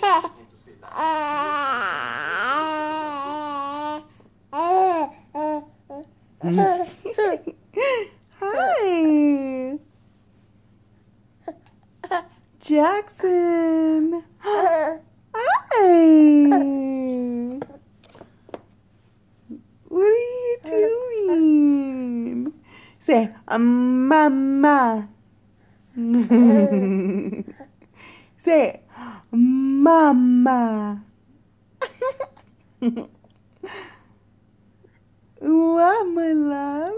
Hi, Jaxon. Hi. What are you doing? Say, mama. Say, mama. What, my love?